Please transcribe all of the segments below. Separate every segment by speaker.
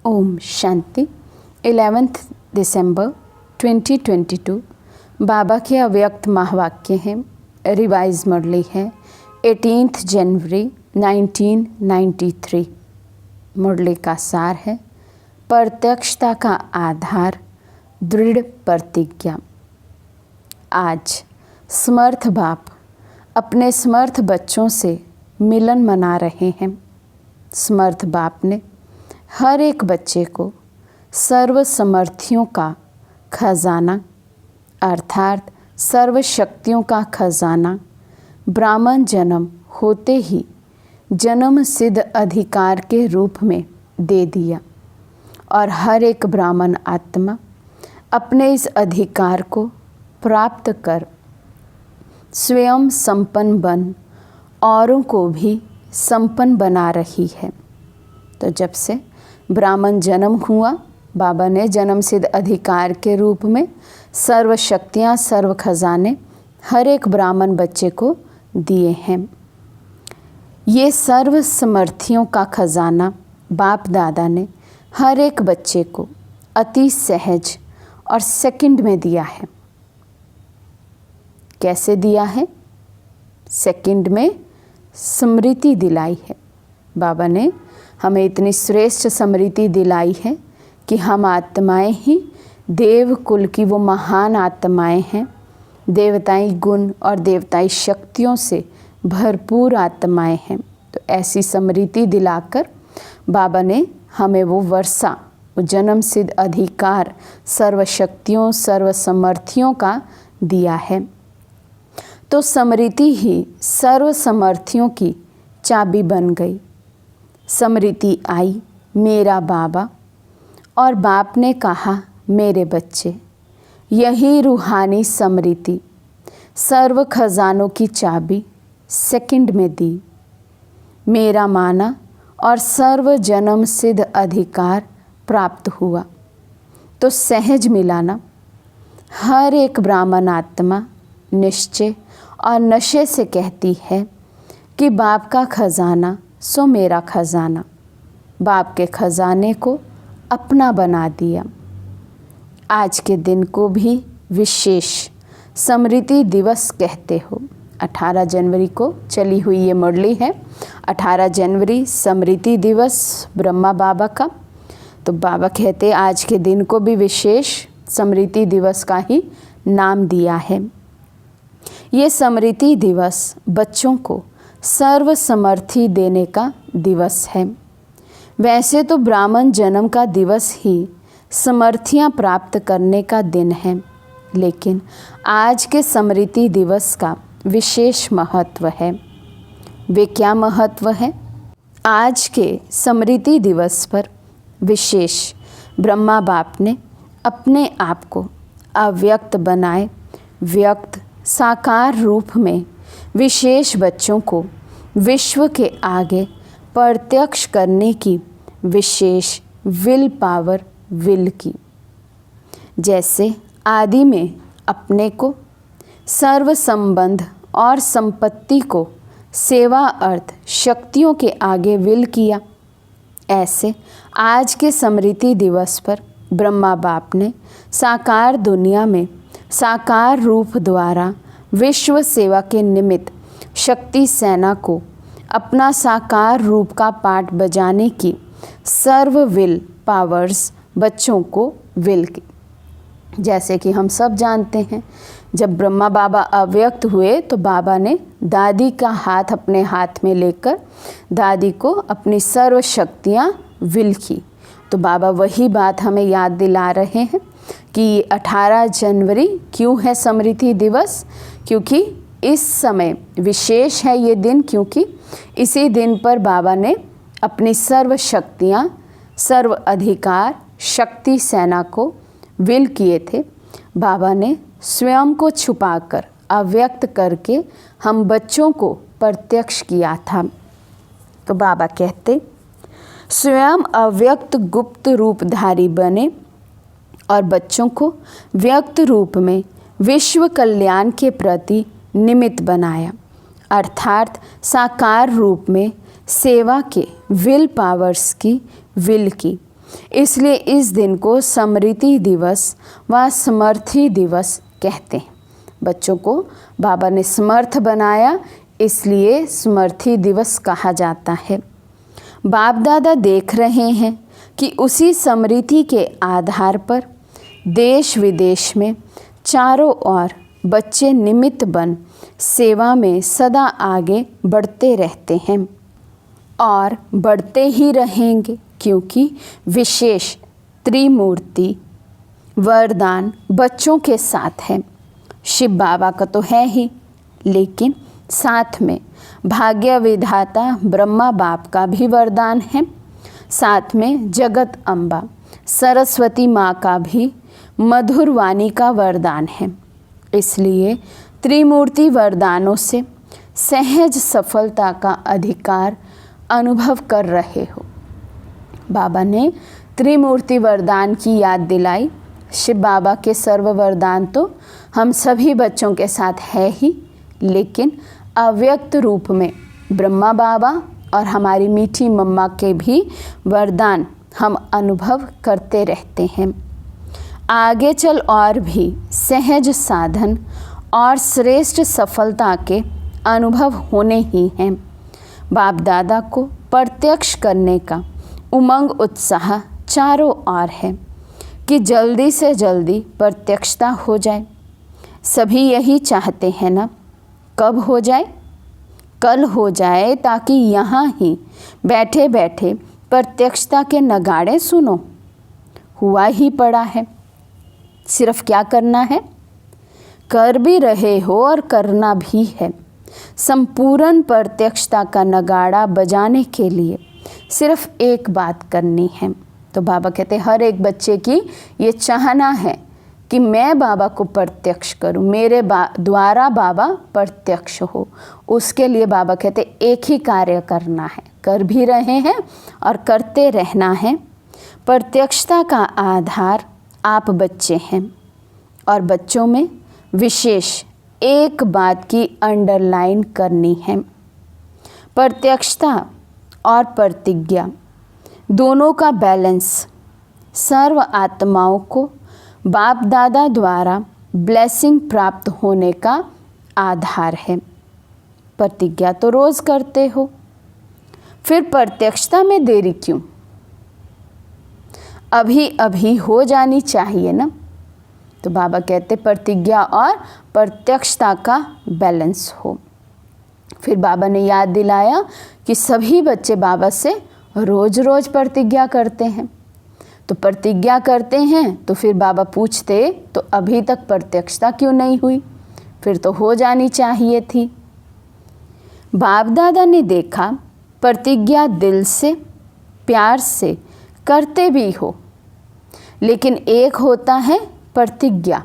Speaker 1: ओम शांति। 11 दिसंबर 2022 बाबा के अव्यक्त महावाक्य हैं। रिवाइज मुरली है 18 जनवरी 1993। मुरली का सार है प्रत्यक्षता का आधार दृढ़ प्रतिज्ञा। आज समर्थ बाप अपने समर्थ बच्चों से मिलन मना रहे हैं। समर्थ बाप ने हर एक बच्चे को सर्व समर्थियों का खजाना अर्थात सर्व शक्तियों का खजाना ब्राह्मण जन्म होते ही जन्म सिद्ध अधिकार के रूप में दे दिया और हर एक ब्राह्मण आत्मा अपने इस अधिकार को प्राप्त कर स्वयं संपन्न बन औरों को भी संपन्न बना रही है। तो जब से ब्राह्मण जन्म हुआ, बाबा ने जन्म सिद्ध अधिकार के रूप में सर्व शक्तियाँ सर्व खजाने हर एक ब्राह्मण बच्चे को दिए हैं। ये सर्व समर्थियों का खजाना बाप दादा ने हर एक बच्चे को अति सहज और सेकंड में दिया है। कैसे दिया है? सेकंड में स्मृति दिलाई है। बाबा ने हमें इतनी श्रेष्ठ स्मृति दिलाई है कि हम आत्माएं ही देव कुल की वो महान आत्माएं हैं। देवताई गुण और देवताई शक्तियों से भरपूर आत्माएं हैं। तो ऐसी स्मृति दिलाकर बाबा ने हमें वो वर्षा, वो जन्म सिद्ध अधिकार सर्व शक्तियों सर्व समर्थियों का दिया है। तो स्मृति ही सर्व समर्थियों की चाबी बन गई। स्मृति आई मेरा बाबा और बाप ने कहा मेरे बच्चे। यही रूहानी स्मृति सर्व खजानों की चाबी सेकंड में दी। मेरा माना और सर्व जन्म सिद्ध अधिकार प्राप्त हुआ। तो सहज मिलाना हर एक ब्राह्मण आत्मा निश्चय और नशे से कहती है कि बाप का खजाना सो मेरा खजाना। बाप के खजाने को अपना बना दिया। आज के दिन को भी विशेष स्मृति दिवस कहते हो। 18 जनवरी को चली हुई ये मुरली है। 18 जनवरी स्मृति दिवस ब्रह्मा बाबा का। तो बाबा कहते आज के दिन को भी विशेष स्मृति दिवस का ही नाम दिया है। ये स्मृति दिवस बच्चों को सर्व समर्थी देने का दिवस है। वैसे तो ब्राह्मण जन्म का दिवस ही समर्थियाँ प्राप्त करने का दिन है, लेकिन आज के स्मृति दिवस का विशेष महत्व है। वे क्या महत्व है? आज के स्मृति दिवस पर विशेष ब्रह्मा बाप ने अपने आप को अव्यक्त बनाए व्यक्त साकार रूप में विशेष बच्चों को विश्व के आगे प्रत्यक्ष करने की विशेष विल पावर विल की। जैसे आदि में अपने को सर्व संबंध और संपत्ति को सेवा अर्थ शक्तियों के आगे विल किया, ऐसे आज के स्मृति दिवस पर ब्रह्मा बाप ने साकार दुनिया में साकार रूप द्वारा विश्व सेवा के निमित्त शक्ति सेना को अपना साकार रूप का पाठ बजाने की सर्व विल पावर्स बच्चों को विल की। जैसे कि हम सब जानते हैं, जब ब्रह्मा बाबा अव्यक्त हुए तो बाबा ने दादी का हाथ अपने हाथ में लेकर दादी को अपनी सर्व शक्तियाँ विल की। तो बाबा वही बात हमें याद दिला रहे हैं कि 18 जनवरी क्यों है स्मृति दिवस? क्योंकि इस समय विशेष है ये दिन, क्योंकि इसी दिन पर बाबा ने अपनी सर्व शक्तियाँ सर्व अधिकार शक्ति सेना को विल किए थे। बाबा ने स्वयं को छुपाकर अव्यक्त करके हम बच्चों को प्रत्यक्ष किया था। तो बाबा कहते स्वयं अव्यक्त गुप्त रूपधारी बने और बच्चों को व्यक्त रूप में विश्व कल्याण के प्रति निमित्त बनाया, अर्थात साकार रूप में सेवा के विल पावर्स की विल की इसलिए इस दिन को स्मृति दिवस व समर्थी दिवस कहते हैं। बच्चों को बाबा ने समर्थ बनाया, इसलिए स्मृति दिवस कहा जाता है। बाप दादा देख रहे हैं कि उसी स्मृति के आधार पर देश विदेश में चारों ओर बच्चे निमित्त बन सेवा में सदा आगे बढ़ते रहते हैं और बढ़ते ही रहेंगे, क्योंकि विशेष त्रिमूर्ति वरदान बच्चों के साथ है। शिव बाबा का तो है ही, लेकिन साथ में भाग्य विधाता ब्रह्मा बाप का भी वरदान है। साथ में जगत अम्बा सरस्वती माँ का भी मधुर वाणी का वरदान है। इसलिए त्रिमूर्ति वरदानों से सहज सफलता का अधिकार अनुभव कर रहे हो। बाबा ने त्रिमूर्ति वरदान की याद दिलाई। शिव बाबा के सर्व वरदान तो हम सभी बच्चों के साथ है ही, लेकिन अव्यक्त रूप में ब्रह्मा बाबा और हमारी मीठी मम्मा के भी वरदान हम अनुभव करते रहते हैं। आगे चल और भी सहज साधन और श्रेष्ठ सफलता के अनुभव होने ही हैं। बाप दादा को प्रत्यक्ष करने का उमंग उत्साह चारों ओर है कि जल्दी से जल्दी प्रत्यक्षता हो जाए। सभी यही चाहते हैं ना। कब हो जाए? कल हो जाए, ताकि यहाँ ही बैठे बैठे प्रत्यक्षता के नगाड़े सुनो। हुआ ही पड़ा है, सिर्फ क्या करना है? कर भी रहे हो और करना भी है। संपूर्ण प्रत्यक्षता का नगाड़ा बजाने के लिए सिर्फ एक बात करनी है। तो बाबा कहते हर एक बच्चे की ये चाहना है कि मैं बाबा को प्रत्यक्ष करूं, मेरे द्वारा बाबा प्रत्यक्ष हो। उसके लिए बाबा कहते एक ही कार्य करना है, कर भी रहे हैं और करते रहना है। प्रत्यक्षता का आधार आप बच्चे हैं और बच्चों में विशेष एक बात की अंडरलाइन करनी है। प्रत्यक्षता और प्रतिज्ञा दोनों का बैलेंस सर्व आत्माओं को बाप दादा द्वारा ब्लेसिंग प्राप्त होने का आधार है। प्रतिज्ञा तो रोज़ करते हो, फिर प्रत्यक्षता में देरी क्यों? अभी अभी हो जानी चाहिए ना। तो बाबा कहते प्रतिज्ञा और प्रत्यक्षता का बैलेंस हो। फिर बाबा ने याद दिलाया कि सभी बच्चे बाबा से रोज़ रोज़ प्रतिज्ञा करते हैं। तो प्रतिज्ञा करते हैं तो फिर बाबा पूछते तो अभी तक प्रत्यक्षता क्यों नहीं हुई? फिर तो हो जानी चाहिए थी। बाप दादा ने देखा प्रतिज्ञा दिल से प्यार से करते भी हो, लेकिन एक होता है प्रतिज्ञा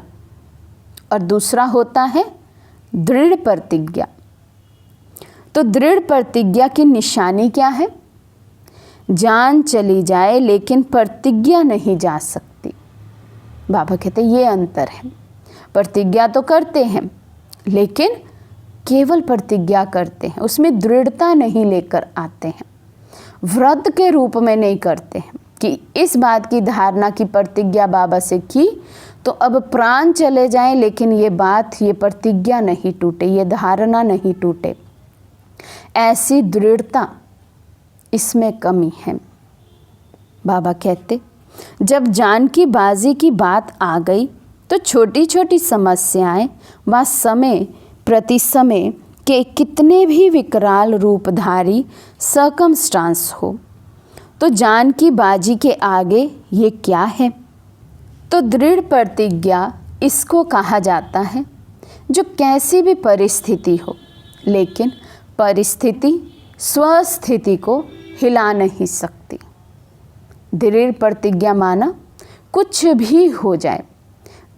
Speaker 1: और दूसरा होता है दृढ़ प्रतिज्ञा। तो दृढ़ प्रतिज्ञा की निशानी क्या है? जान चली जाए लेकिन प्रतिज्ञा नहीं जा सकती। बाबा कहते ये अंतर है। प्रतिज्ञा तो करते हैं, लेकिन केवल प्रतिज्ञा करते हैं, उसमें दृढ़ता नहीं लेकर आते हैं। व्रत के रूप में नहीं करते हैं कि इस बात की धारणा की प्रतिज्ञा बाबा से की तो अब प्राण चले जाएं, लेकिन ये बात, ये प्रतिज्ञा नहीं टूटे, ये धारणा नहीं टूटे। ऐसी दृढ़ता इसमें कमी है। बाबा कहते जब जान की बाजी की बात आ गई तो छोटी छोटी समस्याएं व समय प्रति समय के कितने भी विकराल रूपधारी सर्कमस्टांस हो, तो जान की बाजी के आगे ये क्या है? तो दृढ़ प्रतिज्ञा इसको कहा जाता है जो कैसी भी परिस्थिति हो, लेकिन परिस्थिति स्वस्थिति को हिला नहीं सकती। दृढ़ प्रतिज्ञा माना कुछ भी हो जाए,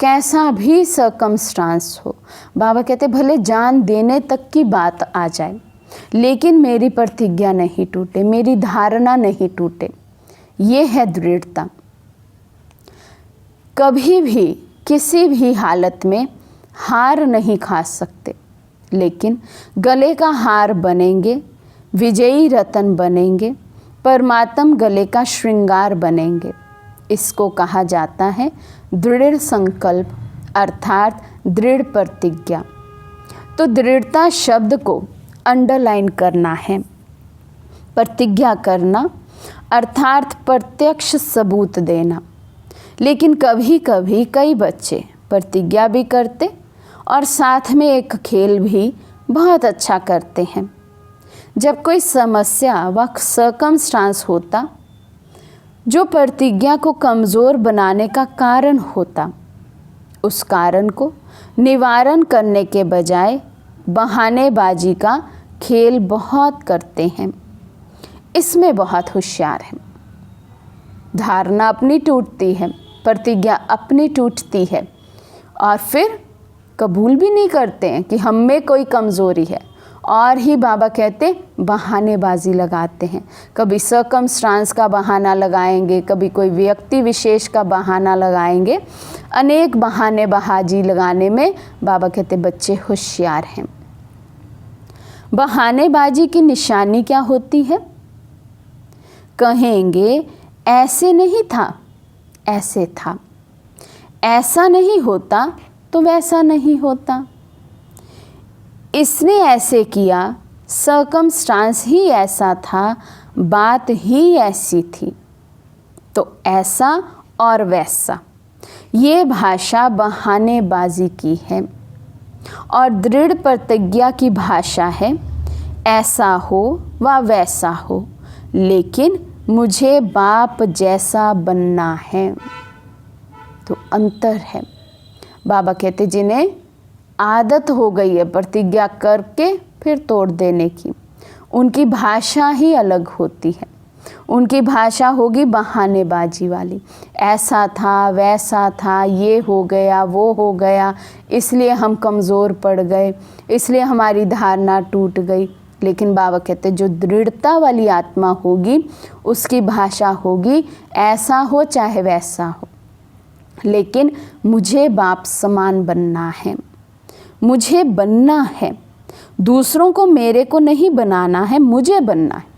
Speaker 1: कैसा भी सर्कमस्टांस हो, बाबा कहते भले जान देने तक की बात आ जाए, लेकिन मेरी प्रतिज्ञा नहीं टूटे, मेरी धारणा नहीं टूटे। ये है दृढ़ता। कभी भी किसी भी हालत में हार नहीं खा सकते, लेकिन गले का हार बनेंगे, विजयी रतन बनेंगे, परमात्म गले का श्रृंगार बनेंगे। इसको कहा जाता है दृढ़ संकल्प अर्थात दृढ़ प्रतिज्ञा। तो दृढ़ता शब्द को अंडरलाइन करना है। प्रतिज्ञा करना अर्थात प्रत्यक्ष सबूत देना। लेकिन कभी कभी कई बच्चे प्रतिज्ञा भी करते और साथ में एक खेल भी बहुत अच्छा करते हैं। जब कोई समस्या व सर्कमस्टांस होता जो प्रतिज्ञा को कमज़ोर बनाने का कारण होता, उस कारण को निवारण करने के बजाय बहानेबाजी का खेल बहुत करते हैं। इसमें बहुत होशियार हैं। धारणा अपनी टूटती है, प्रतिज्ञा अपनी टूटती है और फिर कबूल भी नहीं करते हैं कि हम में कोई कमज़ोरी है और ही बाबा कहते बहानेबाजी लगाते हैं। कभी सर्कमस्टांस का बहाना लगाएंगे, कभी कोई व्यक्ति विशेष का बहाना लगाएंगे। अनेक बहानेबाजी लगाने में बाबा कहते बच्चे होशियार हैं। बहानेबाजी की निशानी क्या होती है? कहेंगे ऐसे नहीं था, ऐसे था, ऐसा नहीं होता तो वैसा नहीं होता, इसने ऐसे किया, सर्कमस्टांस ही ऐसा था, बात ही ऐसी थी, तो ऐसा और वैसा। ये भाषा बहानेबाजी की है और दृढ़ प्रतिज्ञा की भाषा है ऐसा हो व वैसा हो, लेकिन मुझे बाप जैसा बनना है। तो अंतर है। बाबा कहते जिन्हें आदत हो गई है प्रतिज्ञा करके फिर तोड़ देने की, उनकी भाषा ही अलग होती है। उनकी भाषा होगी बहानेबाजी वाली। ऐसा था, वैसा था, ये हो गया, वो हो गया, इसलिए हम कमज़ोर पड़ गए, इसलिए हमारी धारणा टूट गई। लेकिन बाबा कहते जो दृढ़ता वाली आत्मा होगी उसकी भाषा होगी ऐसा हो चाहे वैसा हो, लेकिन मुझे बाप समान बनना है, मुझे बनना है। दूसरों को मेरे को नहीं बनाना है, मुझे बनना है।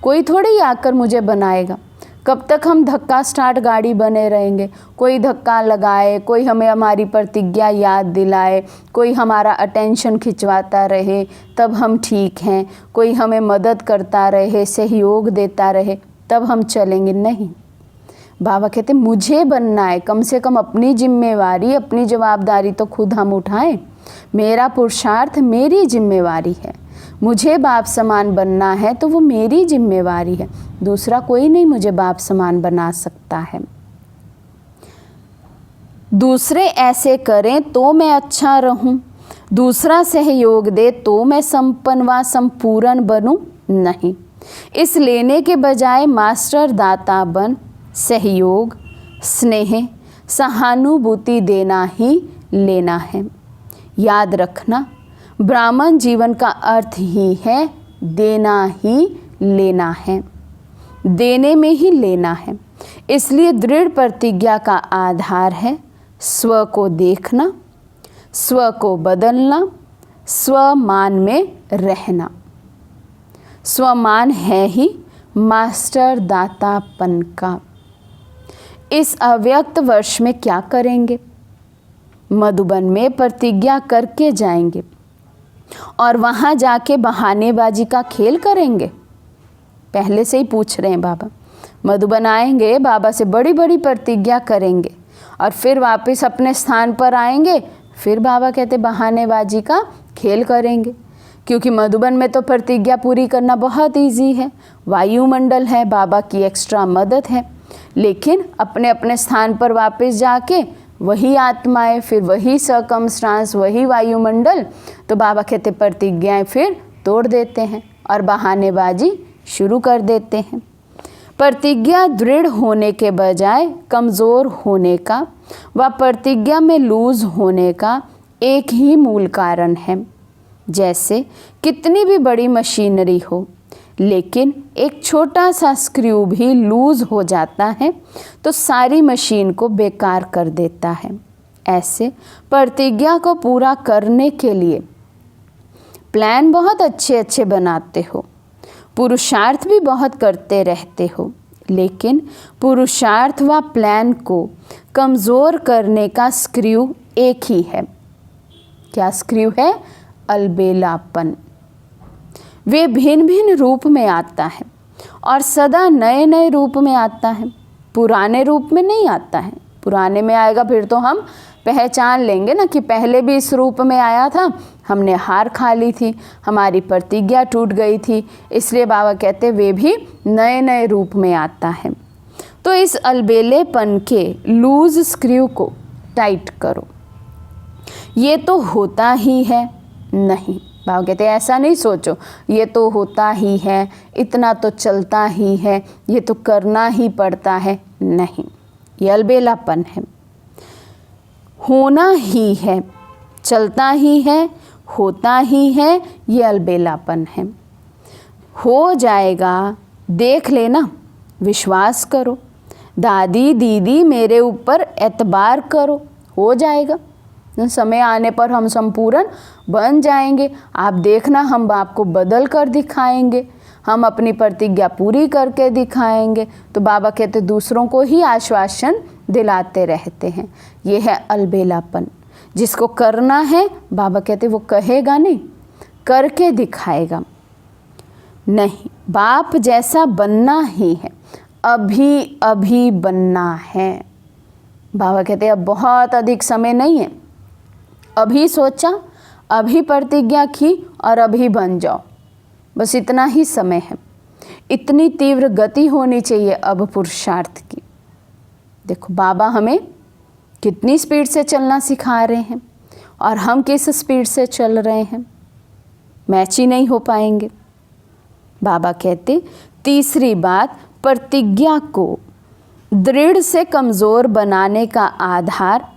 Speaker 1: कोई थोड़ी आकर मुझे बनाएगा। कब तक हम धक्का स्टार्ट गाड़ी बने रहेंगे? कोई धक्का लगाए, कोई हमें हमारी प्रतिज्ञा याद दिलाए, कोई हमारा अटेंशन खिंचवाता रहे तब हम ठीक हैं, कोई हमें मदद करता रहे, सहयोग देता रहे तब हम चलेंगे? नहीं। बाबा कहते मुझे बनना है। कम से कम अपनी जिम्मेवारी, अपनी जवाबदारी तो खुद हम उठाएं। मेरा पुरुषार्थ मेरी जिम्मेवारी है। मुझे बाप समान बनना है तो वो मेरी जिम्मेवारी है। दूसरा कोई नहीं मुझे बाप समान बना सकता है। दूसरे ऐसे करें तो मैं अच्छा रहूं, दूसरा सहयोग दे तो मैं संपन्न व संपूर्ण बनूं? नहीं। इस लेने के बजाय मास्टर दाता बन सहयोग, स्नेह, सहानुभूति देना ही लेना है। याद रखना, ब्राह्मण जीवन का अर्थ ही है देना ही लेना है, देने में ही लेना है। इसलिए दृढ़ प्रतिज्ञा का आधार है स्व को देखना, स्व को बदलना, स्वमान में रहना। स्वमान है ही मास्टर दातापन का। इस अव्यक्त वर्ष में क्या करेंगे? मधुबन में प्रतिज्ञा करके जाएंगे और वहाँ जाके बहानेबाजी का खेल करेंगे? पहले से ही पूछ रहे हैं बाबा। मधुबन आएंगे, बाबा से बड़ी बड़ी प्रतिज्ञा करेंगे और फिर वापस अपने स्थान पर आएंगे, फिर बाबा कहते बहानेबाजी का खेल करेंगे। क्योंकि मधुबन में तो प्रतिज्ञा पूरी करना बहुत ईजी है, वायुमंडल है, बाबा की एक्स्ट्रा मदद है। लेकिन अपने अपने स्थान पर वापस जाके वही आत्माएं, फिर वही सर्कमस्टांस, वही वायुमंडल, तो बाबा कहते प्रतिज्ञाएं फिर तोड़ देते हैं और बहानेबाजी शुरू कर देते हैं। प्रतिज्ञा दृढ़ होने के बजाय कमज़ोर होने का व प्रतिज्ञा में लूज होने का एक ही मूल कारण है। जैसे कितनी भी बड़ी मशीनरी हो, लेकिन एक छोटा सा स्क्रू भी लूज हो जाता है तो सारी मशीन को बेकार कर देता है। ऐसे प्रतिज्ञा को पूरा करने के लिए प्लान बहुत अच्छे अच्छे बनाते हो, पुरुषार्थ भी बहुत करते रहते हो, लेकिन पुरुषार्थ व प्लान को कमज़ोर करने का स्क्रू एक ही है। क्या स्क्रू है? अलबेलापन। वे भिन्न भिन्न रूप में आता है और सदा नए नए रूप में आता है, पुराने रूप में नहीं आता है। पुराने में आएगा फिर तो हम पहचान लेंगे ना कि पहले भी इस रूप में आया था, हमने हार खा ली थी, हमारी प्रतिज्ञा टूट गई थी, इसलिए बाबा कहते वे भी नए नए रूप में आता है। तो इस अलबेलेपन के लूज स्क्रू को टाइट करो। ये तो होता ही है, नहीं, बाबा कहते हैं ऐसा नहीं सोचो ये तो होता ही है, इतना तो चलता ही है, ये तो करना ही पड़ता है, नहीं, ये अलबेलापन है। होना ही है, चलता ही है, होता ही है, ये अलबेलापन है। हो जाएगा, देख लेना, विश्वास करो, दादी दीदी मेरे ऊपर एतबार करो, हो जाएगा। समय आने पर हम संपूर्ण बन जाएंगे। आप देखना, हम आपको बदल कर दिखाएंगे, हम अपनी प्रतिज्ञा पूरी करके दिखाएंगे। तो बाबा कहते दूसरों को ही आश्वासन दिलाते रहते हैं। ये है अलबेलापन। जिसको करना है बाबा कहते वो कहेगा नहीं, करके दिखाएगा। नहीं, बाप जैसा बनना ही है, अभी अभी बनना है। बाबा कहते अब बहुत अधिक समय नहीं है, अभी सोचा, अभी प्रतिज्ञा की और अभी बन जाओ, बस इतना ही समय है। इतनी तीव्र गति होनी चाहिए अब पुरुषार्थ की। देखो बाबा हमें कितनी स्पीड से चलना सिखा रहे हैं और हम किस स्पीड से चल रहे हैं, मैच ही नहीं हो पाएंगे। बाबा कहते तीसरी बात, प्रतिज्ञा को दृढ़ से कमज़ोर बनाने का आधार,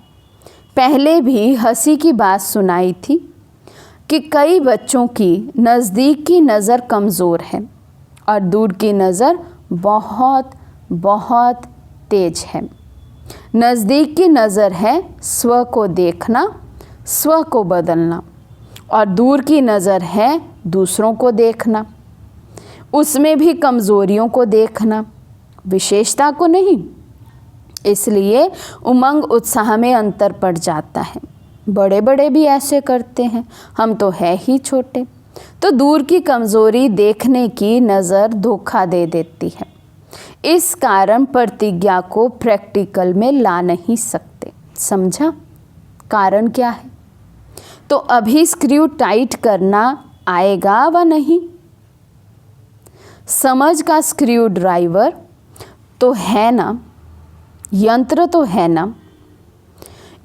Speaker 1: पहले भी हंसी की बात सुनाई थी कि कई बच्चों की नज़दीक की नज़र कमज़ोर है और दूर की नज़र बहुत बहुत तेज है। नज़दीक की नज़र है स्व को देखना, स्व को बदलना, और दूर की नज़र है दूसरों को देखना, उसमें भी कमज़ोरियों को देखना, विशेषता को नहीं। इसलिए उमंग उत्साह में अंतर पड़ जाता है। बड़े बड़े भी ऐसे करते हैं, हम तो है ही छोटे। तो दूर की कमज़ोरी देखने की नज़र धोखा दे देती है। इस कारण प्रतिज्ञा को प्रैक्टिकल में ला नहीं सकते। समझा कारण क्या है? तो अभी स्क्रू टाइट करना आएगा व नहीं। समझ का स्क्रू ड्राइवर तो है ना, यंत्र तो है ना।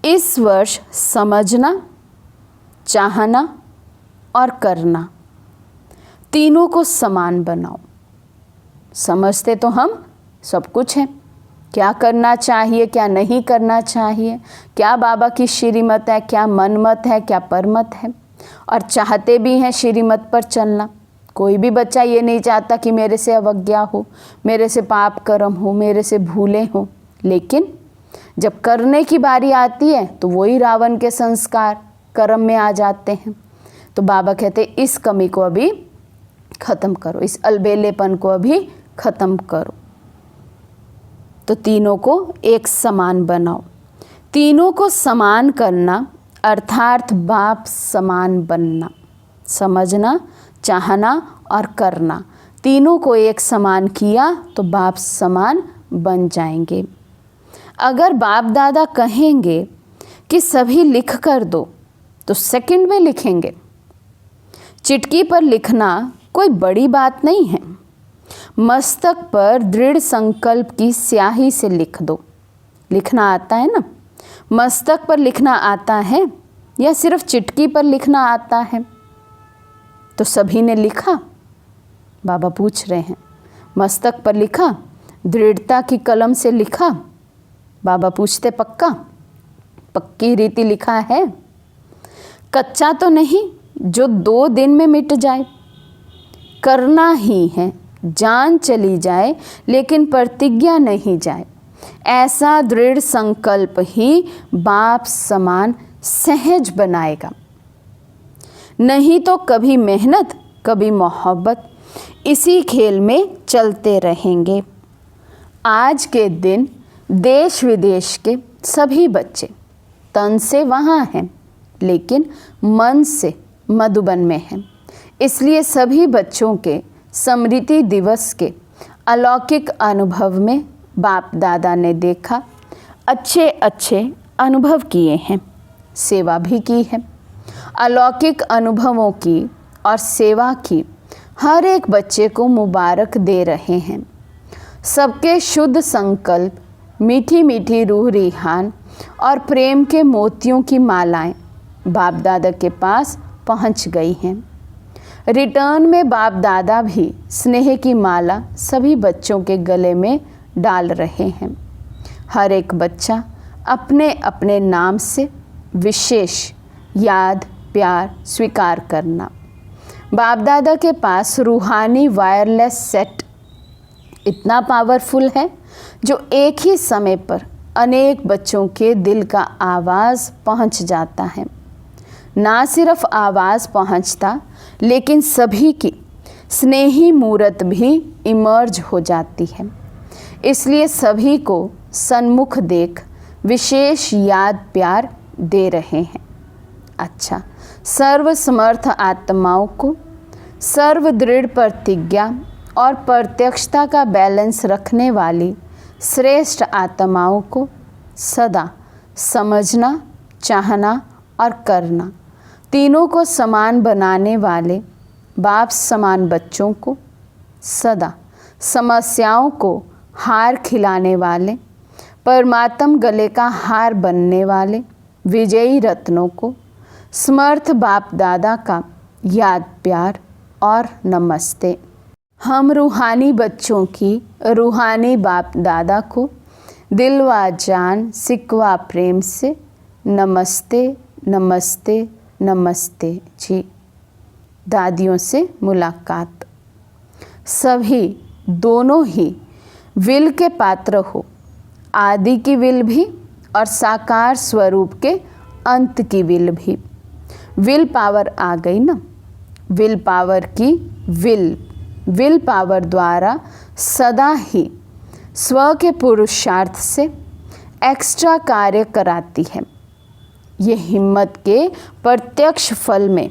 Speaker 1: इस वर्ष समझना, चाहना और करना, तीनों को समान बनाओ। समझते तो हम सब कुछ हैं, क्या करना चाहिए, क्या नहीं करना चाहिए, क्या बाबा की श्रीमत है, क्या मनमत है, क्या परमत है, और चाहते भी हैं श्रीमत पर चलना। कोई भी बच्चा ये नहीं चाहता कि मेरे से अवज्ञा हो, मेरे से पाप कर्म हो, मेरे से भूलें हो। लेकिन जब करने की बारी आती है तो वही रावण के संस्कार कर्म में आ जाते हैं। तो बाबा कहते इस कमी को अभी ख़त्म करो, इस अलबेलेपन को अभी ख़त्म करो। तो तीनों को एक समान बनाओ। तीनों को समान करना अर्थात बाप समान बनना। समझना, चाहना और करना, तीनों को एक समान किया तो बाप समान बन जाएंगे। अगर बाप दादा कहेंगे कि सभी लिख कर दो तो सेकंड में लिखेंगे। चिटकी पर लिखना कोई बड़ी बात नहीं है। मस्तक पर दृढ़ संकल्प की स्याही से लिख दो। लिखना आता है ना? मस्तक पर लिखना आता है या सिर्फ चिटकी पर लिखना आता है? तो सभी ने लिखा। बाबा पूछ रहे हैं, मस्तक पर लिखा, दृढ़ता की कलम से लिखा? बाबा पूछते पक्का? पक्की रीति लिखा है? कच्चा तो नहीं जो 2 दिन में मिट जाए। करना ही है, जान चली जाए लेकिन प्रतिज्ञा नहीं जाए। ऐसा दृढ़ संकल्प ही बाप समान सहज बनाएगा। नहीं तो कभी मेहनत, कभी मोहब्बत, इसी खेल में चलते रहेंगे। आज के दिन देश विदेश के सभी बच्चे तन से वहाँ हैं, लेकिन मन से मधुबन में हैं। इसलिए सभी बच्चों के स्मृति दिवस के अलौकिक अनुभव में बाप दादा ने देखा, अच्छे अच्छे अनुभव किए हैं, सेवा भी की है। अलौकिक अनुभवों की और सेवा की हर एक बच्चे को मुबारक दे रहे हैं। सबके शुद्ध संकल्प, मीठी मीठी रूह रिहान और प्रेम के मोतियों की मालाएं बाप दादा के पास पहुंच गई हैं। रिटर्न में बाप दादा भी स्नेह की माला सभी बच्चों के गले में डाल रहे हैं। हर एक बच्चा अपने अपने नाम से विशेष याद प्यार स्वीकार करना। बाप दादा के पास रूहानी वायरलेस सेट इतना पावरफुल है जो एक ही समय पर अनेक बच्चों के दिल का आवाज़ पहुंच जाता है। ना सिर्फ आवाज़ पहुंचता, लेकिन सभी की स्नेही मूरत भी इमर्ज हो जाती है। इसलिए सभी को सन्मुख देख विशेष याद प्यार दे रहे हैं। अच्छा, सर्वसमर्थ आत्माओं को सर्वदृढ़ प्रतिज्ञा और प्रत्यक्षता का बैलेंस रखने वाली श्रेष्ठ आत्माओं को सदा समझना, चाहना और करना, तीनों को समान बनाने वाले बाप समान बच्चों को सदा समस्याओं को हार खिलाने वाले परमात्म गले का हार बनने वाले विजयी रत्नों को समर्थ बाप दादा का याद प्यार और नमस्ते। हम रूहानी बच्चों की रूहानी बाप दादा को दिल व जान सिकवा प्रेम से नमस्ते नमस्ते नमस्ते जी। दादियों से मुलाकात। सभी दोनों ही विल के पात्र हो, आदि की विल भी और साकार स्वरूप के अंत की विल भी। विल पावर आ गई ना। विल पावर की विल पावर द्वारा सदा ही स्व के पुरुषार्थ से एक्स्ट्रा कार्य कराती है। ये हिम्मत के प्रत्यक्ष फल में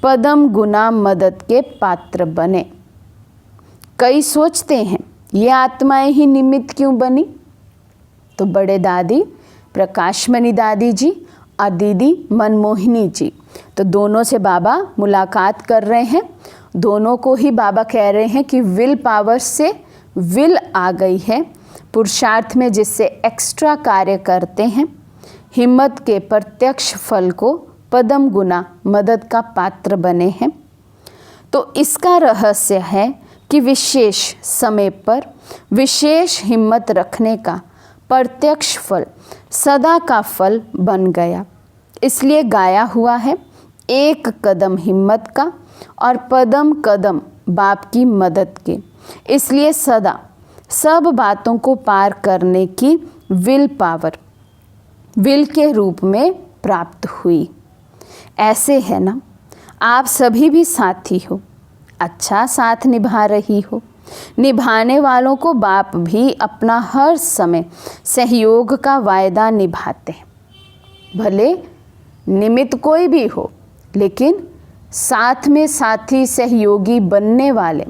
Speaker 1: पदम गुना मदद के पात्र बने। कई सोचते हैं ये आत्माएं ही निमित्त क्यों बनी? तो बड़े दादी प्रकाशमणि दादी जी और दीदी मनमोहिनी जी, तो दोनों से बाबा मुलाकात कर रहे हैं। दोनों को ही बाबा कह रहे हैं कि विल पावर से विल आ गई है पुरुषार्थ में, जिससे एक्स्ट्रा कार्य करते हैं। हिम्मत के प्रत्यक्ष फल को पदम गुना मदद का पात्र बने हैं। तो इसका रहस्य है कि विशेष समय पर विशेष हिम्मत रखने का प्रत्यक्ष फल सदा का फल बन गया। इसलिए गाया हुआ है, एक कदम हिम्मत का और पदम कदम बाप की मदद के। इसलिए सदा सब बातों को पार करने की विल पावर विल के रूप में प्राप्त हुई। ऐसे है ना, आप सभी भी साथी हो, अच्छा साथ निभा रही हो। निभाने वालों को बाप भी अपना हर समय सहयोग का वायदा निभाते हैं। भले निमित्त कोई भी हो, लेकिन साथ में साथी सहयोगी बनने वाले,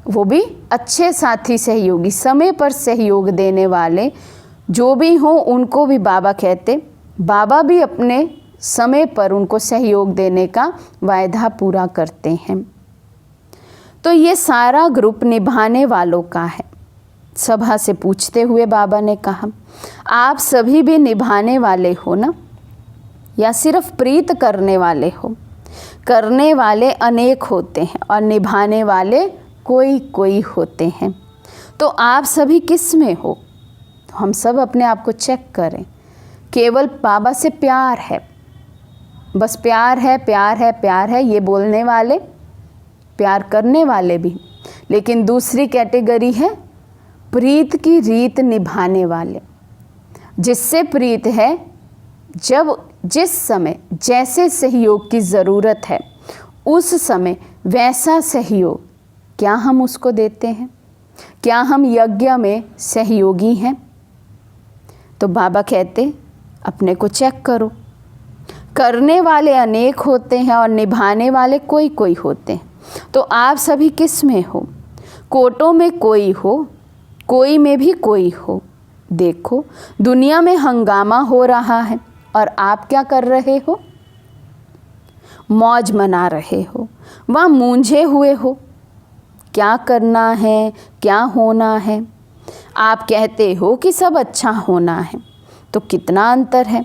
Speaker 1: वो भी अच्छे साथी सहयोगी, समय पर सहयोग देने वाले जो भी हों, उनको भी बाबा कहते। बाबा भी अपने समय पर उनको सहयोग देने का वायदा पूरा करते हैं। तो ये सारा ग्रुप निभाने वालों का है। सभा से पूछते हुए बाबा ने कहा, आप सभी भी निभाने वाले हो ना, या सिर्फ प्रीत करने वाले हो? करने वाले अनेक होते हैं और निभाने वाले कोई कोई होते हैं। तो आप सभी किस में हो? तो हम सब अपने आप को चेक करें। केवल बाबा से प्यार है, बस प्यार है प्यार है प्यार है, ये बोलने वाले, प्यार करने वाले भी। लेकिन दूसरी कैटेगरी है प्रीत की रीत निभाने वाले। जिससे प्रीत है, जब जिस समय जैसे सहयोग की ज़रूरत है उस समय वैसा सहयोग क्या हम उसको देते हैं? क्या हम यज्ञ में सहयोगी हैं? तो बाबा कहते अपने को चेक करो। करने वाले अनेक होते हैं और निभाने वाले कोई कोई होते हैं। तो आप सभी किस में हो? कोटों में कोई हो, कोई में भी कोई हो। देखो दुनिया में हंगामा हो रहा है और आप क्या कर रहे हो? मौज मना रहे हो, वहाँ मूंझे हुए हो। क्या करना है, क्या होना है? आप कहते हो कि सब अच्छा होना है, तो कितना अंतर है।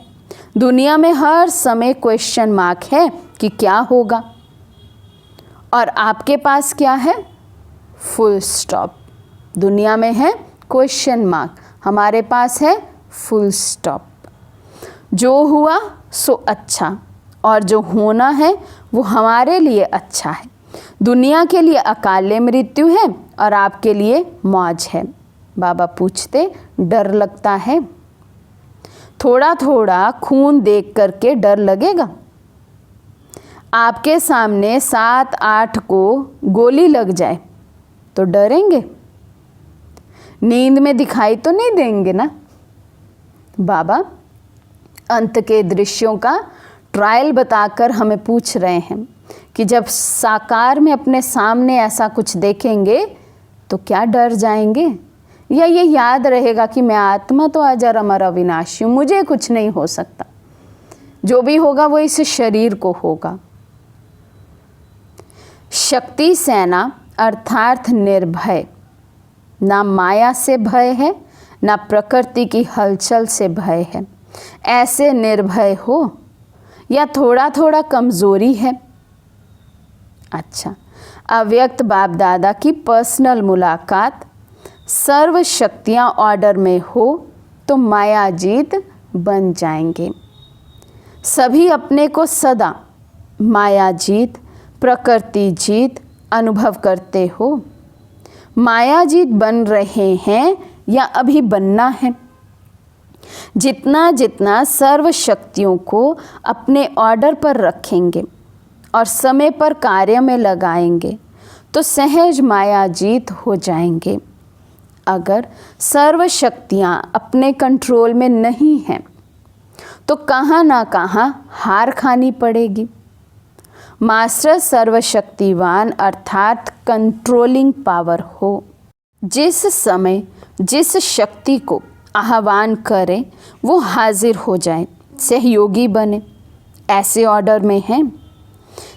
Speaker 1: दुनिया में हर समय क्वेश्चन मार्क है कि क्या होगा, और आपके पास क्या है? Full stop. दुनिया में है क्वेश्चन मार्क, हमारे पास है फुल स्टॉप। जो हुआ सो अच्छा, और जो होना है वो हमारे लिए अच्छा है। दुनिया के लिए अकाले मृत्यु है और आपके लिए मौज है। बाबा पूछते डर लगता है? थोड़ा थोड़ा खून देख करके डर लगेगा? आपके सामने 7-8 को गोली लग जाए तो डरेंगे? नींद में दिखाई तो नहीं देंगे ना? बाबा अंत के दृश्यों का ट्रायल बताकर हमें पूछ रहे हैं कि जब साकार में अपने सामने ऐसा कुछ देखेंगे तो क्या डर जाएंगे, या ये याद रहेगा कि मैं आत्मा तो अजर अमर अविनाशी हूँ, मुझे कुछ नहीं हो सकता, जो भी होगा वो इस शरीर को होगा। शक्ति सेना अर्थात निर्भय, ना माया से भय है ना प्रकृति की हलचल से भय है। ऐसे निर्भय हो या थोड़ा थोड़ा कमज़ोरी है? अच्छा, अव्यक्त बाप दादा की पर्सनल मुलाकात, सर्व शक्तियाँ ऑर्डर में हो तो माया जीत बन जाएंगे। सभी अपने को सदा माया जीत, प्रकृति जीत अनुभव करते हो। माया जीत बन रहे हैं या अभी बनना है? जितना जितना सर्व शक्तियों को अपने ऑर्डर पर रखेंगे और समय पर कार्य में लगाएंगे तो सहज माया जीत हो जाएंगे। अगर सर्व शक्तियाँ अपने कंट्रोल में नहीं हैं तो कहाँ ना कहाँ हार खानी पड़ेगी। मास्टर सर्वशक्तिवान अर्थात कंट्रोलिंग पावर हो। जिस समय जिस शक्ति को आह्वान करें वो हाजिर हो जाए, सहयोगी बने। ऐसे ऑर्डर में हैं?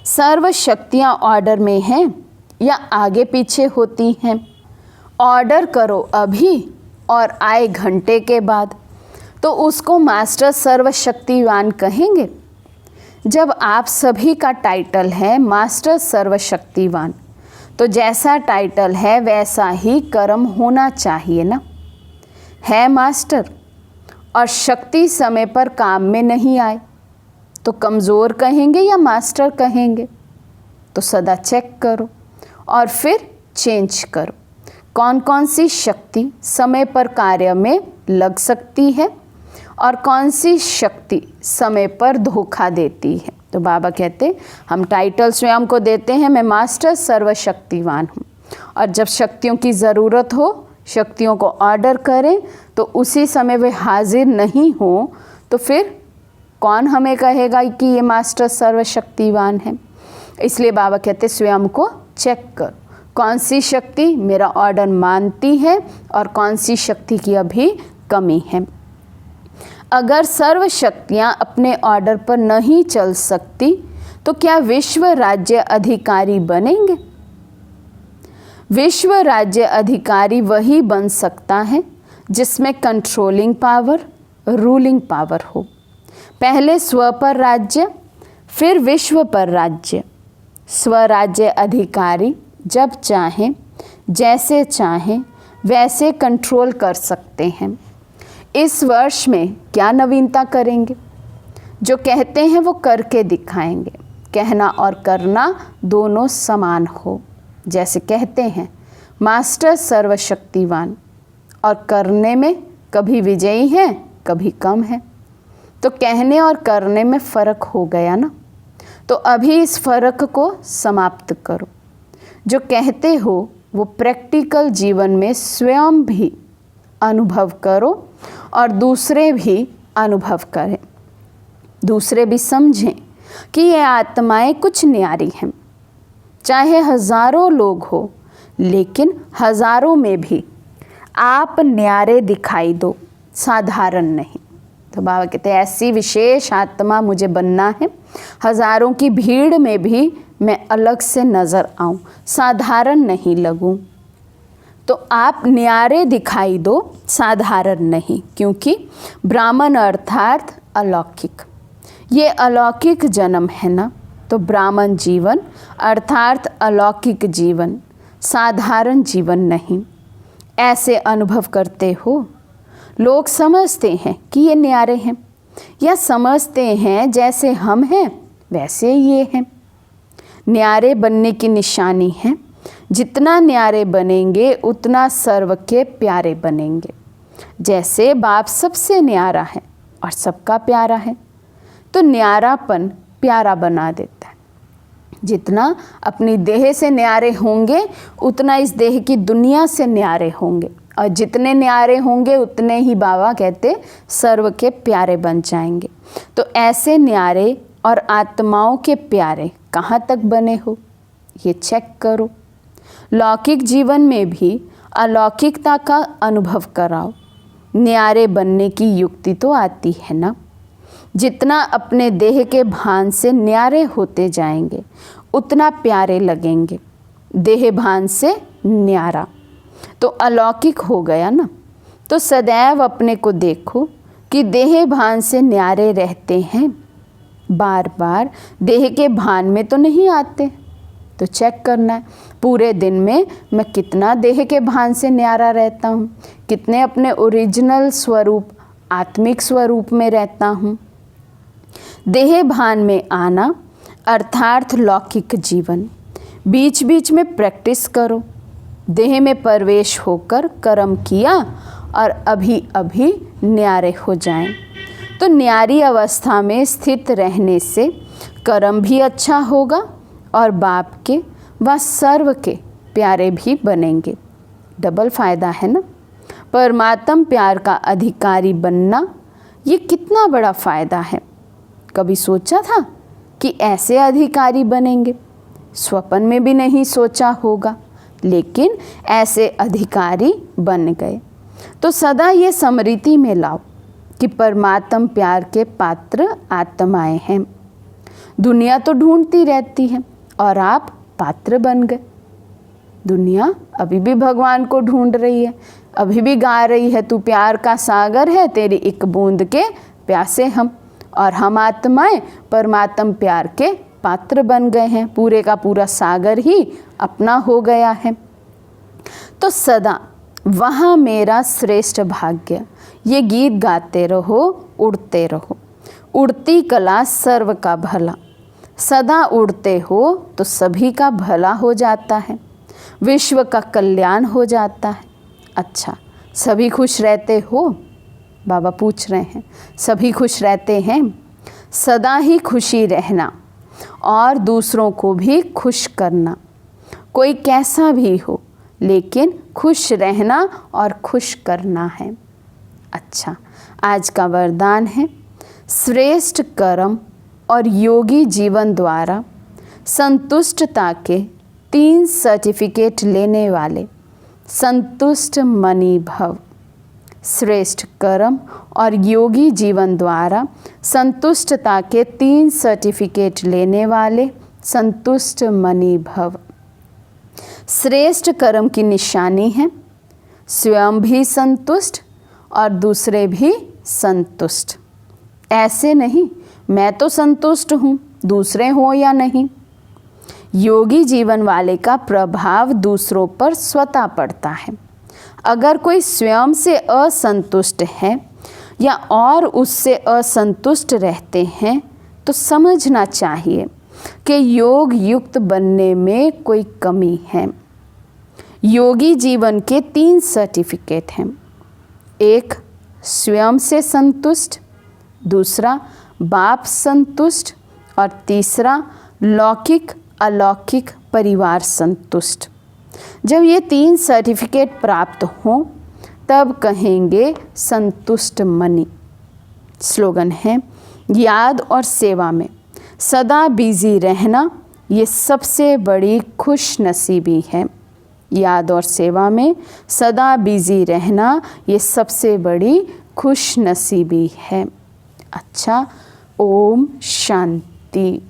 Speaker 1: सर्व शक्तियाँ ऑर्डर में हैं या आगे पीछे होती हैं? ऑर्डर करो अभी और आए घंटे के बाद तो उसको मास्टर सर्वशक्तिवान कहेंगे। जब आप सभी का टाइटल है मास्टर सर्वशक्तिवान, तो जैसा टाइटल है वैसा ही कर्म होना चाहिए ना। है मास्टर और शक्ति समय पर काम में नहीं आए तो कमज़ोर कहेंगे या मास्टर कहेंगे? तो सदा चेक करो और फिर चेंज करो। कौन कौन सी शक्ति समय पर कार्य में लग सकती है और कौन सी शक्ति समय पर धोखा देती है। तो बाबा कहते हम टाइटल स्वयं को देते हैं, मैं मास्टर सर्वशक्तिवान हूँ, और जब शक्तियों की ज़रूरत हो, शक्तियों को ऑर्डर करें तो उसी समय वे हाजिर नहीं हो तो फिर कौन हमें कहेगा कि ये मास्टर सर्वशक्तिवान है। इसलिए बाबा कहते स्वयं को चेक करो, कौन सी शक्ति मेरा ऑर्डर मानती है और कौन सी शक्ति की अभी कमी है। अगर सर्व शक्तियाँ अपने ऑर्डर पर नहीं चल सकती तो क्या विश्व राज्य अधिकारी बनेंगे? विश्व राज्य अधिकारी वही बन सकता है जिसमें कंट्रोलिंग पावर, रूलिंग पावर हो। पहले स्व पर राज्य, फिर विश्व पर राज्य। स्वराज्य अधिकारी जब चाहें, जैसे चाहें वैसे कंट्रोल कर सकते हैं। इस वर्ष में क्या नवीनता करेंगे? जो कहते हैं वो करके दिखाएंगे। कहना और करना दोनों समान हो। जैसे कहते हैं मास्टर सर्वशक्तिवान, और करने में कभी विजयी हैं कभी कम है, तो कहने और करने में फ़र्क हो गया ना। तो अभी इस फर्क को समाप्त करो। जो कहते हो वो प्रैक्टिकल जीवन में स्वयं भी अनुभव करो और दूसरे भी अनुभव करें, दूसरे भी समझें कि ये आत्माएं कुछ न्यारी हैं। चाहे हजारों लोग हो, लेकिन हजारों में भी आप न्यारे दिखाई दो, साधारण नहीं। तो बाबा कहते हैं ऐसी विशेष आत्मा मुझे बनना है, हजारों की भीड़ में भी मैं अलग से नज़र आऊं, साधारण नहीं लगूं। तो आप न्यारे दिखाई दो, साधारण नहीं, क्योंकि ब्राह्मण अर्थात अलौकिक, ये अलौकिक जन्म है ना। तो ब्राह्मण जीवन अर्थात अलौकिक जीवन, साधारण जीवन नहीं। ऐसे अनुभव करते हो। लोग समझते हैं कि ये न्यारे हैं, या समझते हैं जैसे हम हैं वैसे ये हैं। न्यारे बनने की निशानी है, जितना न्यारे बनेंगे उतना सर्व के प्यारे बनेंगे। जैसे बाप सबसे न्यारा है और सबका प्यारा है, तो न्यारापन प्यारा बना देता है। जितना अपनी देह से न्यारे होंगे उतना इस देह की दुनिया से न्यारे होंगे, और जितने न्यारे होंगे उतने ही बाबा कहते सर्व के प्यारे बन जाएंगे। तो ऐसे न्यारे और आत्माओं के प्यारे कहाँ तक बने हो, ये चेक करो। लौकिक जीवन में भी अलौकिकता का अनुभव कराओ। न्यारे बनने की युक्ति तो आती है ना। जितना अपने देह के भान से न्यारे होते जाएंगे उतना प्यारे लगेंगे। देह भान से न्यारा तो अलौकिक हो गया ना। तो सदैव अपने को देखो कि देह भान से न्यारे रहते हैं, बार बार देह के भान में तो नहीं आते। तो चेक करना है पूरे दिन में मैं कितना देह के भान से न्यारा रहता हूँ, कितने अपने ओरिजिनल स्वरूप आत्मिक स्वरूप में रहता हूँ। देह भान में आना अर्थात लौकिक जीवन। बीच बीच में प्रैक्टिस करो। देह में प्रवेश होकर कर्म किया और अभी अभी न्यारे हो जाएं। तो न्यारी अवस्था में स्थित रहने से कर्म भी अच्छा होगा और बाप के व सर्व के प्यारे भी बनेंगे। डबल फायदा है ना। परमात्म प्यार का अधिकारी बनना ये कितना बड़ा फ़ायदा है। कभी सोचा था कि ऐसे अधिकारी बनेंगे? स्वप्न में भी नहीं सोचा होगा, लेकिन ऐसे अधिकारी बन गए। तो सदा ये स्मृति में लाओ कि परमात्म प्यार के पात्र आत्माएं हैं। दुनिया तो ढूंढती रहती है और आप पात्र बन गए। दुनिया अभी भी भगवान को ढूंढ रही है, अभी भी गा रही है तू प्यार का सागर है, तेरी एक बूंद के प्यासे हम। और हम आत्माएं परमात्म प्यार के पात्र बन गए हैं, पूरे का पूरा सागर ही अपना हो गया है। तो सदा वहाँ मेरा श्रेष्ठ भाग्य, ये गीत गाते रहो, उड़ते रहो। उड़ती कला सर्व का भला, सदा उड़ते हो तो सभी का भला हो जाता है, विश्व का कल्याण हो जाता है। अच्छा, सभी खुश रहते हो? बाबा पूछ रहे हैं, सभी खुश रहते हैं? सदा ही खुशी रहना और दूसरों को भी खुश करना, कोई कैसा भी हो लेकिन खुश रहना और खुश करना है। अच्छा, आज का वरदान है श्रेष्ठ कर्म और योगी जीवन द्वारा संतुष्टता के 3 सर्टिफिकेट लेने वाले संतुष्ट मनी भव। श्रेष्ठ कर्म और योगी जीवन द्वारा संतुष्टता के 3 सर्टिफिकेट लेने वाले संतुष्ट मनी भव। श्रेष्ठ कर्म की निशानी है स्वयं भी संतुष्ट और दूसरे भी संतुष्ट। ऐसे नहीं मैं तो संतुष्ट हूँ, दूसरे हो या नहीं। योगी जीवन वाले का प्रभाव दूसरों पर स्वतः पड़ता है। अगर कोई स्वयं से असंतुष्ट है या और उससे असंतुष्ट रहते हैं तो समझना चाहिए कि योग युक्त बनने में कोई कमी है। योगी जीवन के 3 सर्टिफिकेट हैं। एक स्वयं से संतुष्ट, दूसरा बाप संतुष्ट और तीसरा लौकिक अलौकिक परिवार संतुष्ट। जब ये 3 सर्टिफिकेट प्राप्त हों तब कहेंगे संतुष्ट मनी। स्लोगन है, याद और सेवा में सदा बिजी रहना ये सबसे बड़ी खुश नसीबी है। याद और सेवा में सदा बिजी रहना ये सबसे बड़ी खुश नसीबी है। अच्छा, ओम शांति।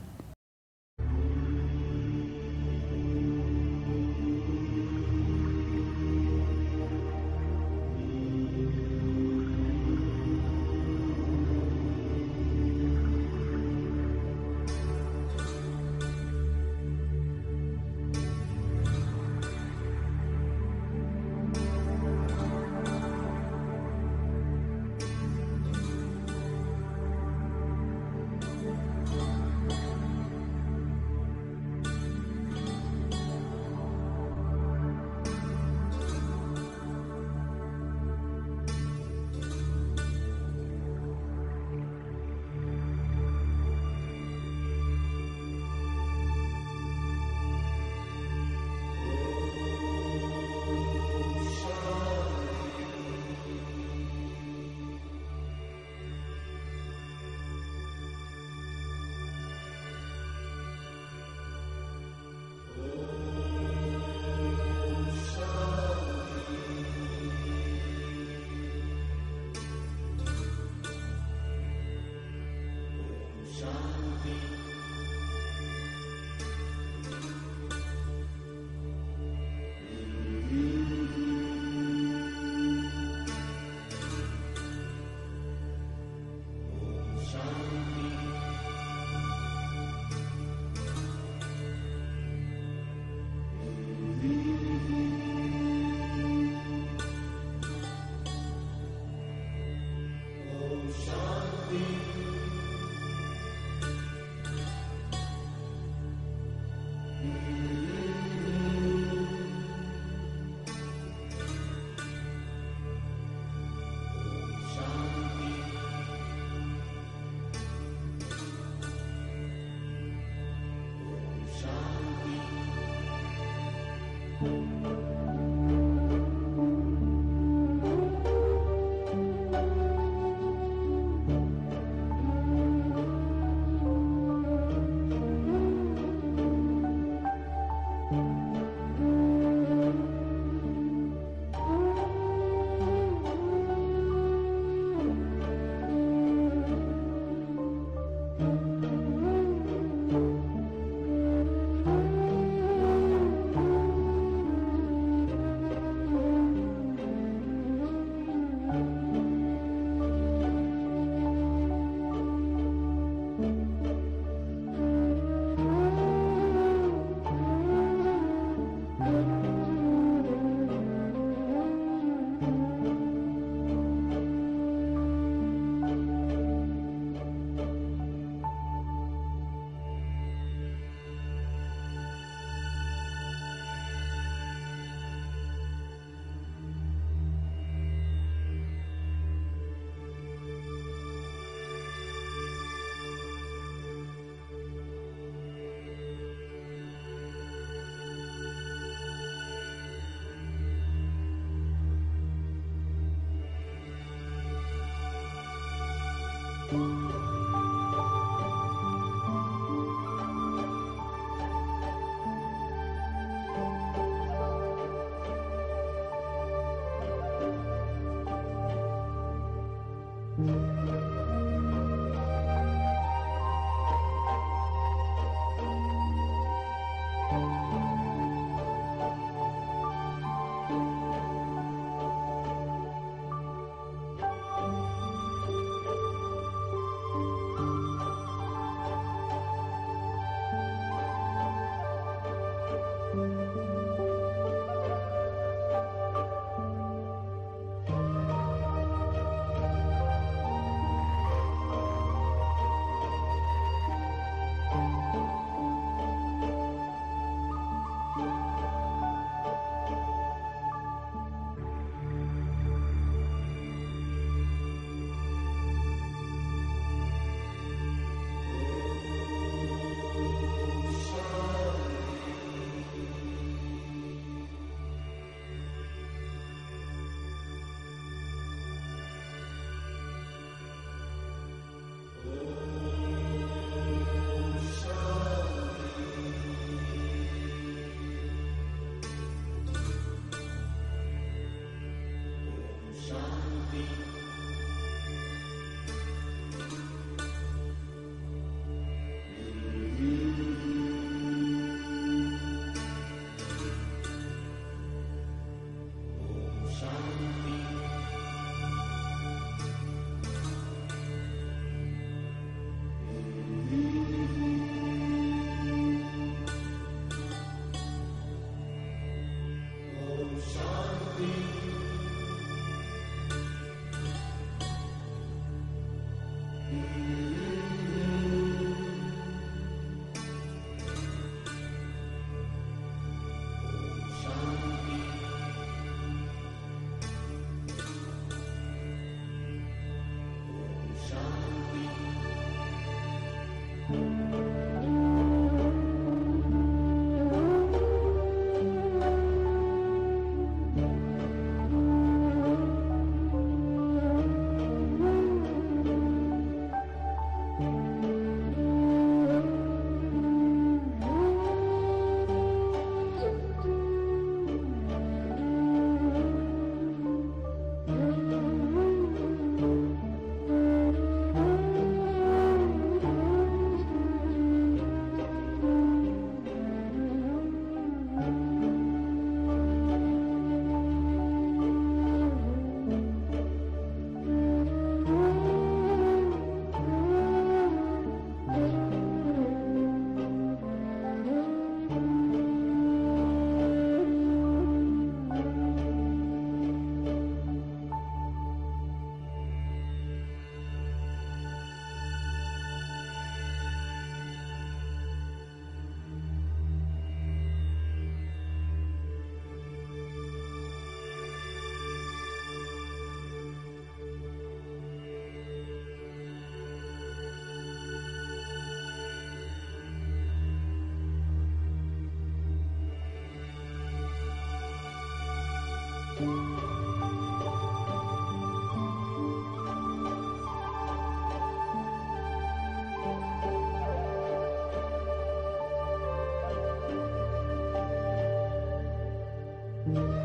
Speaker 2: Thank you.